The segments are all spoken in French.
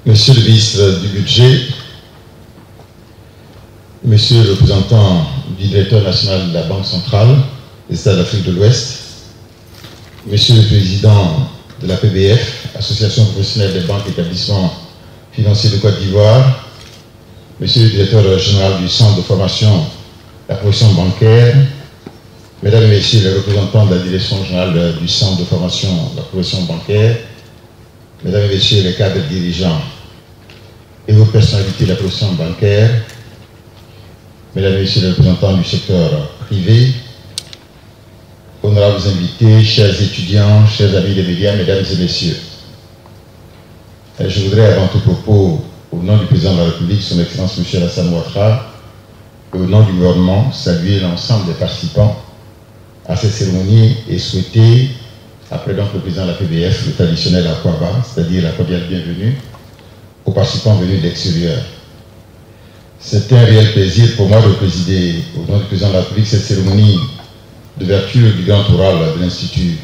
Monsieur le ministre du Budget, Monsieur le représentant du directeur national de la Banque centrale des États d'Afrique de l'Ouest, Monsieur le président de la PBF, Association professionnelle des banques et établissements financiers de Côte d'Ivoire, Monsieur le directeur général du Centre de formation de la profession bancaire, Mesdames et Messieurs les représentants de la direction générale du Centre de formation de la profession bancaire, Mesdames et Messieurs les cadres dirigeants et vos personnalités de la profession bancaire, Mesdames et Messieurs les représentants du secteur privé, honorables invités, chers étudiants, chers amis des médias, Mesdames et Messieurs. Je voudrais avant tout propos, au nom du président de la République, son Excellence M. Alassane Ouattara, et au nom du gouvernement, saluer l'ensemble des participants à cette cérémonie et souhaiter, après donc le président de la PBF, le traditionnel Akwaba, c'est-à-dire la cordiale bienvenue aux participants venus de l'extérieur. C'est un réel plaisir pour moi de présider, au nom du président de la République, cette cérémonie d'ouverture du grand oral de l'Institut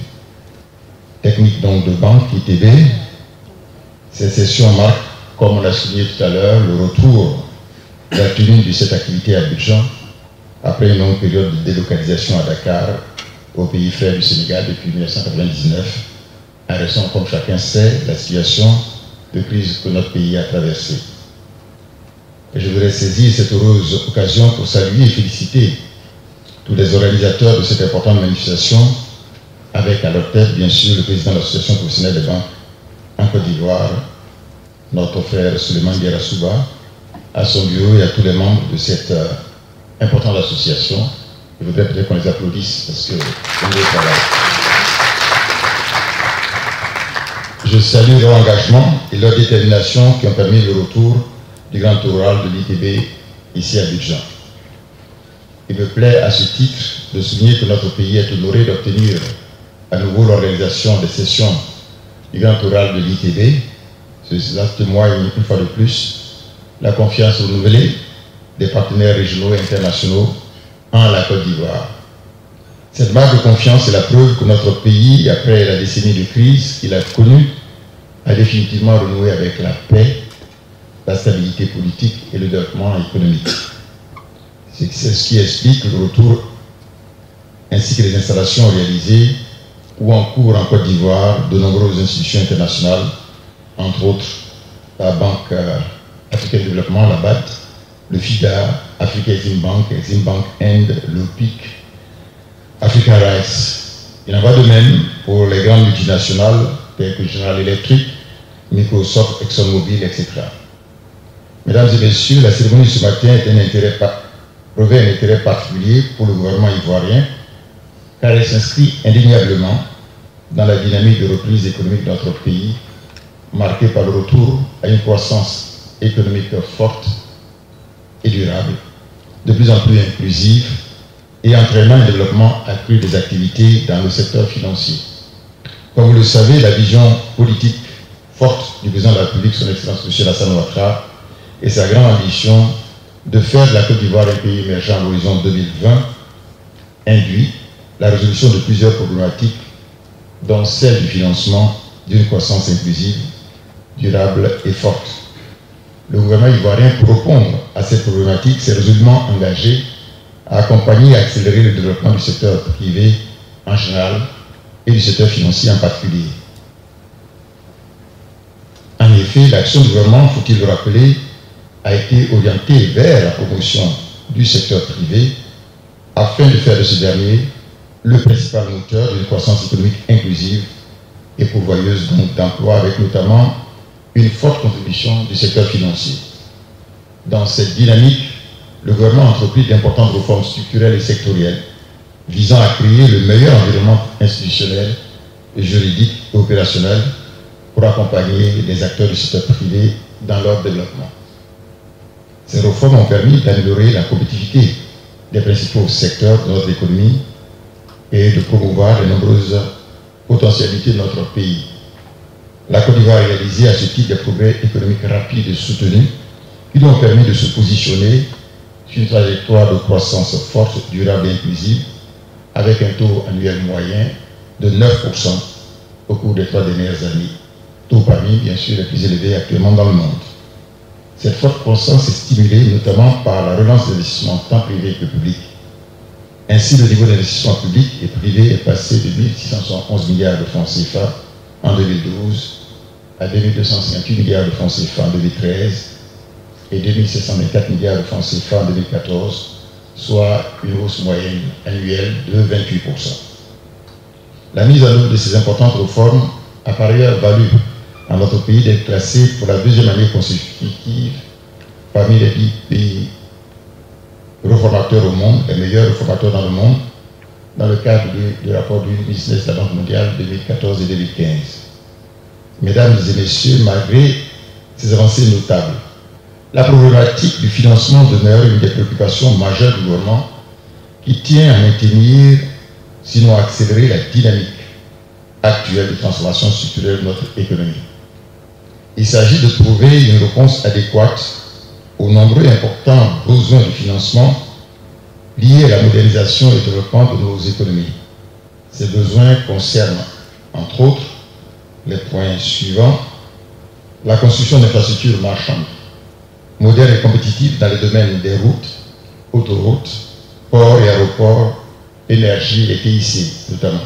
technique donc de banque, ITB. Cette session marque, comme on l'a souligné tout à l'heure, le retour de la tenue de cette activité à Abidjan, après une longue période de délocalisation à Dakar, au pays frère du Sénégal depuis 1999, en raison, comme chacun sait, la situation de crise que notre pays a traversée. Et je voudrais saisir cette heureuse occasion pour saluer et féliciter tous les organisateurs de cette importante manifestation, avec à leur tête, bien sûr, le président de l'Association professionnelle des banques en Côte d'Ivoire, notre frère Suleiman Guerra-Souba, à son bureau et à tous les membres de cette importante association. Je voudrais peut-être qu'on les applaudisse parce que c'est un beau travail. Je salue leur engagement et leur détermination qui ont permis le retour du grand oral de l'ITB ici à Abidjan. Il me plaît à ce titre de souligner que notre pays est honoré d'obtenir à nouveau l'organisation des sessions du grand oral de l'ITB. Cela témoigne une fois de plus la confiance renouvelée des partenaires régionaux et internationaux en la Côte d'Ivoire. Cette marque de confiance est la preuve que notre pays, après la décennie de crise qu'il a connue, a définitivement renoué avec la paix, la stabilité politique et le développement économique. C'est ce qui explique le retour ainsi que les installations réalisées ou en cours en Côte d'Ivoire de nombreuses institutions internationales, entre autres la Banque africaine de développement, la BAD, le FIDA, Africa Exim Bank End, l'OPIC, Africa Rice. Il en va de même pour les grandes multinationales telles que General Electric, Microsoft, ExxonMobil, etc. Mesdames et messieurs, la cérémonie de ce matin revêt un intérêt particulier pour le gouvernement ivoirien, car elle s'inscrit indéniablement dans la dynamique de reprise économique de notre pays, marquée par le retour à une croissance économique forte et durable, de plus en plus inclusive et entraînant un développement accru des activités dans le secteur financier. Comme vous le savez, la vision politique forte du président de la République, son Excellence M. Alassane Ouattara, et sa grande ambition de faire de la Côte d'Ivoire un pays émergent à l'horizon 2020 induit la résolution de plusieurs problématiques, dont celle du financement d'une croissance inclusive, durable et forte. Le gouvernement ivoirien, pour répondre à cette problématique, s'est résolument engagé à accompagner et à accélérer le développement du secteur privé en général et du secteur financier en particulier. En effet, l'action du gouvernement, faut-il le rappeler, a été orientée vers la promotion du secteur privé afin de faire de ce dernier le principal moteur d'une croissance économique inclusive et pourvoyeuse d'emplois, avec notamment une forte contribution du secteur financier. Dans cette dynamique, le gouvernement a entrepris d'importantes réformes structurelles et sectorielles visant à créer le meilleur environnement institutionnel, juridique et opérationnel pour accompagner les acteurs du secteur privé dans leur développement. Ces réformes ont permis d'améliorer la compétitivité des principaux secteurs de notre économie et de promouvoir les nombreuses potentialités de notre pays. La Côte d'Ivoire a réalisé à ce titre des progrès économiques rapides et soutenus qui lui ont permis de se positionner sur une trajectoire de croissance forte, durable et inclusive avec un taux annuel moyen de 9% au cours des 3 dernières années. taux parmi, bien sûr, les plus élevés actuellement dans le monde. Cette forte croissance est stimulée notamment par la relance des investissements tant privés que publics. Ainsi, le niveau d'investissement public et privé est passé de 1 671 milliards de francs CFA en 2012 à 2 258 milliards de francs CFA en 2013 et 2 724 milliards de francs CFA en 2014, soit une hausse moyenne annuelle de 28%. La mise en œuvre de ces importantes réformes a par ailleurs valu à notre pays d'être classé pour la deuxième année consécutive parmi les 10 pays réformateurs au monde, les meilleurs réformateurs dans le monde, dans le cadre du rapport du business de la Banque mondiale 2014 et 2015. Mesdames et messieurs, malgré ces avancées notables, la problématique du financement demeure une des préoccupations majeures du gouvernement qui tient à maintenir, sinon à accélérer la dynamique actuelle de transformation structurelle de notre économie. Il s'agit de trouver une réponse adéquate aux nombreux et importants besoins de financement liés à la modernisation et au développement de nos économies. Ces besoins concernent, entre autres, les points suivants: la construction d'infrastructures marchandes, modernes et compétitives dans les domaines des routes, autoroutes, ports et aéroports, énergie et TIC notamment.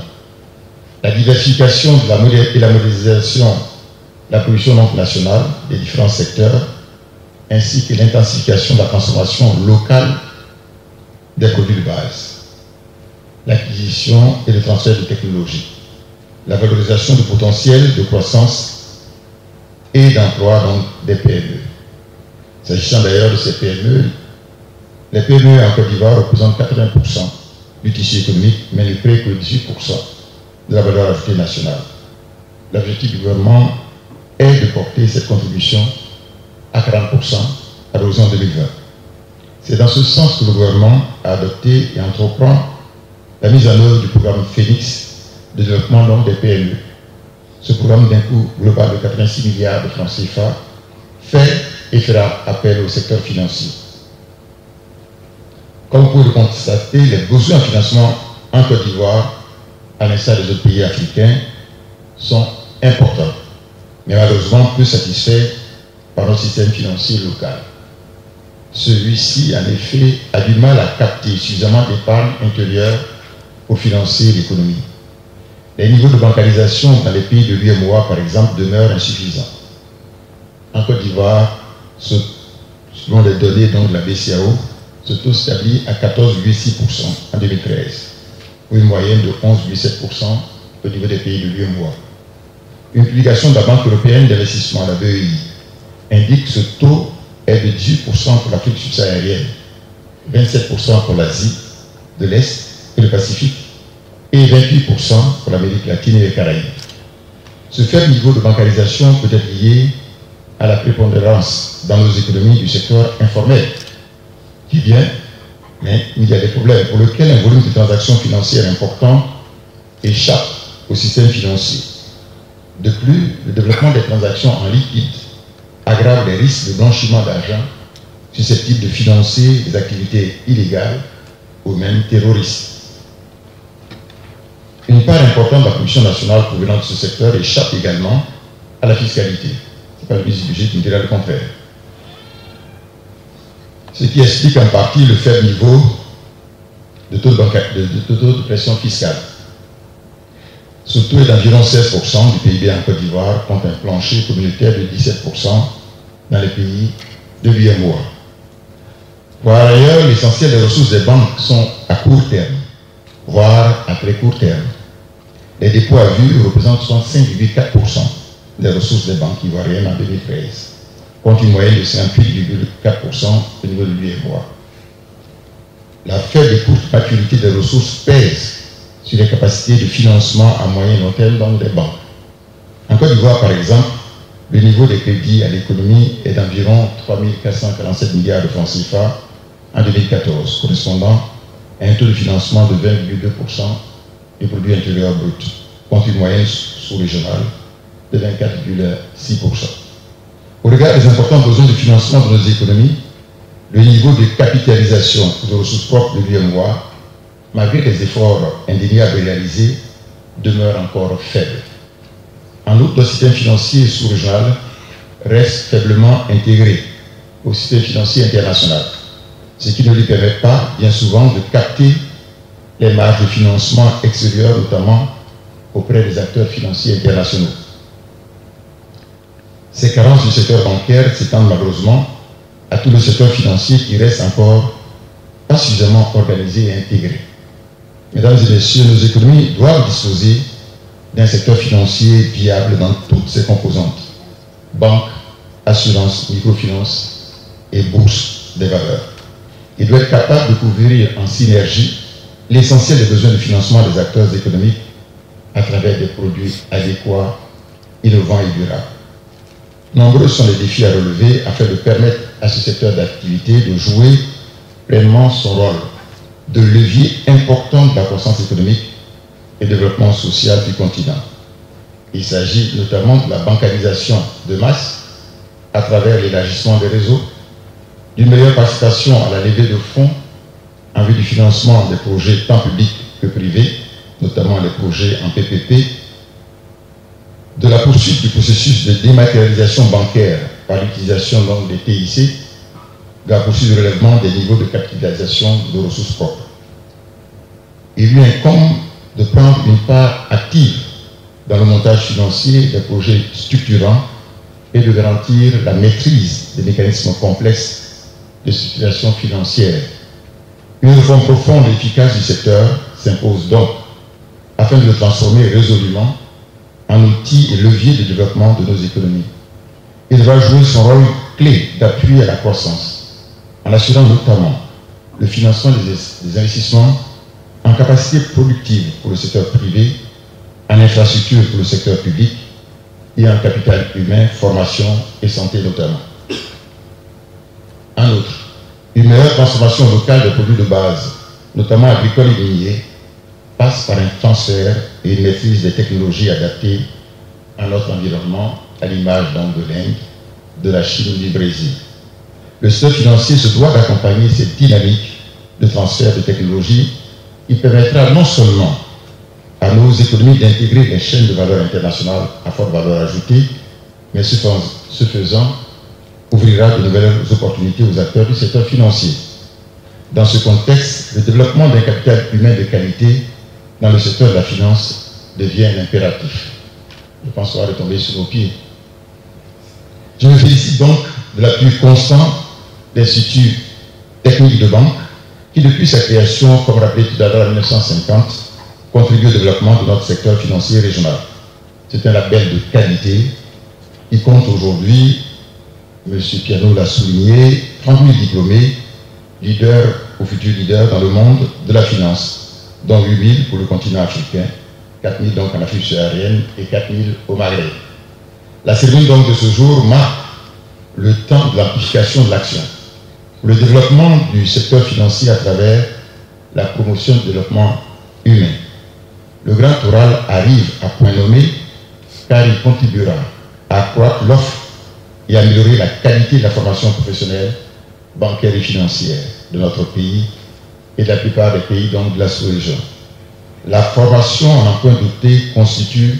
La diversification et la modernisation de la production nationale des différents secteurs, ainsi que l'intensification de la transformation locale des produits de base, l'acquisition et le transfert de technologies, la valorisation du potentiel de croissance et d'emploi des PME. S'agissant d'ailleurs de ces PME, les PME en Côte d'Ivoire représentent 80% du tissu économique, mais ne créent que 18% de la valeur ajoutée nationale. L'objectif du gouvernement est de porter cette contribution à 40% à l'horizon 2020. C'est dans ce sens que le gouvernement a adopté et entreprend la mise en œuvre du programme Phoenix de développement des PME. Ce programme d'un coût global de 86 milliards de francs CFA fait et fera appel au secteur financier. Comme vous pouvez le constater, les besoins en financement en Côte d'Ivoire, à l'instar des autres pays africains, sont importants, mais malheureusement peu satisfaits par notre système financier local. Celui-ci, en effet, a du mal à capter suffisamment d'épargne intérieure pour financer l'économie. Les niveaux de bancarisation dans les pays de l'UEMOA, par exemple, demeurent insuffisants. En Côte d'Ivoire, selon les données de la BCEAO, ce taux s'établit à 14,6% en 2013, pour une moyenne de 11,7% au niveau des pays de l'UEMOA. Une publication de la Banque européenne d'investissement, la BEI, indique que ce taux est de 18% pour l'Afrique subsaharienne, 27% pour l'Asie de l'Est et le Pacifique, et 28% pour l'Amérique latine et les Caraïbes. Ce faible niveau de bancarisation peut être lié à la prépondérance dans nos économies du secteur informel, qui est bien, mais il y a des problèmes pour lesquels un volume de transactions financières important échappe au système financier. De plus, le développement des transactions en liquide aggrave les risques de blanchiment d'argent susceptibles de financer des activités illégales ou même terroristes. Une part importante de la production nationale provenant de ce secteur échappe également à la fiscalité. Ce n'est pas le ministre du budget qui me dira le contraire. Ce qui explique en partie le faible niveau de taux de pression fiscale. Ce taux est d'environ 16% du PIB en Côte d'Ivoire, contre un plancher communautaire de 17% dans les pays de l'UEMOA. Par ailleurs, l'essentiel des ressources des banques sont à court terme, voire à très court terme. Les dépôts à vue représentent 65,4% des ressources des banques ivoiriennes en 2013, contre une moyenne de 58,4% au niveau de l'UEMOA. La faible et courte maturité des ressources pèse sur les capacités de financement à moyen et long terme dans les banques. En Côte d'Ivoire, par exemple, le niveau des crédits à l'économie est d'environ 3 447 milliards de francs CFA en 2014, correspondant à un taux de financement de 20,2% du produit intérieur brut, contre une moyenne sous-régionale de 24,6%. Au regard des importants besoins de financement de nos économies, le niveau de capitalisation de ressources propres de l'UEMOA, malgré les efforts indéniables réalisés, demeure encore faible. En outre, le système financier sous-régional reste faiblement intégré au système financier international, ce qui ne lui permet pas, bien souvent, de capter les marges de financement extérieurs, notamment auprès des acteurs financiers internationaux. Ces carences du secteur bancaire s'étendent malheureusement à tout le secteur financier qui reste encore pas suffisamment organisé et intégré. Mesdames et messieurs, nos économies doivent disposer d'un secteur financier viable dans toutes ses composantes: banque, assurance, microfinance et bourse des valeurs. Il doit être capable de couvrir en synergie l'essentiel des besoins de financement des acteurs économiques à travers des produits adéquats, innovants et durables. Nombreux sont les défis à relever afin de permettre à ce secteur d'activité de jouer pleinement son rôle de levier important de la croissance économique et développement social du continent. Il s'agit notamment de la bancarisation de masse à travers l'élargissement des réseaux, d'une meilleure participation à la levée de fonds en vue du financement des projets tant publics que privés, notamment les projets en PPP, de la poursuite du processus de dématérialisation bancaire par l'utilisation des TIC, de la poursuite du relèvement des niveaux de capitalisation de ressources propres. Il lui incombe de prendre une part active dans le montage financier des projets structurants et de garantir la maîtrise des mécanismes complexes de circulation financière. Une réforme profonde et efficace du secteur s'impose donc afin de le transformer résolument en outil et levier de développement de nos économies. Il va jouer son rôle clé d'appui à la croissance, en assurant notamment le financement des investissements en capacité productive pour le secteur privé, en infrastructure pour le secteur public et en capital humain, formation et santé notamment. En outre, une meilleure transformation locale des produits de base, notamment agricoles et miniers, passe par un transfert et une maîtrise des technologies adaptées à notre environnement, à l'image de l'Inde, de la Chine ou du Brésil. Le secteur financier se doit d'accompagner cette dynamique de transfert de technologies qui permettra non seulement à nos économies d'intégrer les chaînes de valeur internationales à forte valeur ajoutée, mais ce faisant, ouvrira de nouvelles opportunités aux acteurs du secteur financier. Dans ce contexte, le développement d'un capital humain de qualité dans le secteur de la finance devient un impératif. Je pense qu'on va retomber sur nos pieds. Je me félicite donc de l'appui constant d'Instituts techniques de banque qui, depuis sa création, comme rappelé tout à l'heure en 1950, contribue au développement de notre secteur financier régional. C'est un label de qualité qui compte aujourd'hui, M. Piano l'a souligné, 30 000 diplômés, leaders ou futurs leaders dans le monde de la finance, dont 8 000 pour le continent africain, 4 000 donc en Afrique subsaharienne et 4 000 au Maghreb. La cérémonie donc de ce jour marque le temps de l'amplification de l'action pour le développement du secteur financier à travers la promotion du développement humain. Le Grand Oral arrive à point nommé car il contribuera à accroître l'offre et à améliorer la qualité de la formation professionnelle, bancaire et financière de notre pays et de la plupart des pays donc de la sous-région. La formation en emploi douté constitue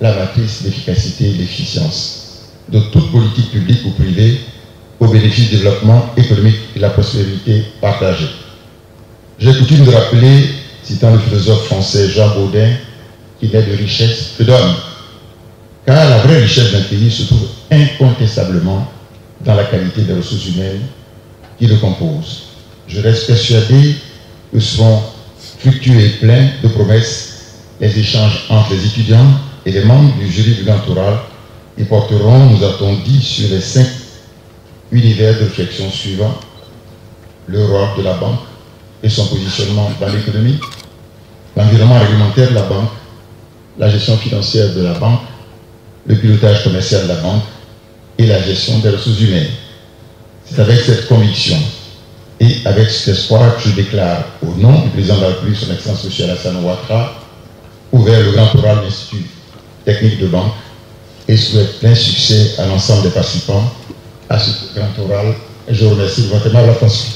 la matrice d'efficacité et d'efficience de toute politique publique ou privée au bénéfice du développement économique et de la prospérité partagée. J'ai coutume de rappeler, citant le philosophe français Jean Baudin, qu'il n'est de richesse que d'homme, car la vraie richesse d'un pays se trouve incontestablement dans la qualité des ressources humaines qui le composent. Je reste persuadé que seront fructueux et pleins de promesses les échanges entre les étudiants et les membres du jury du Grand Oral qui porteront, nous a-t-on dit, sur les 5 univers de réflexion suivants: le rôle de la banque et son positionnement dans l'économie, l'environnement réglementaire de la banque, la gestion financière de la banque, le pilotage commercial de la banque et la gestion des ressources humaines. C'est avec cette conviction et avec cet espoir que je déclare, au nom du président de la République, son Excellence M. Alassane Ouattara, ouvert le Grand Oral de l'Institut technique de banque et souhaite plein succès à l'ensemble des participants à ce Grand Oral. Et je vous remercie de votre aimable attention.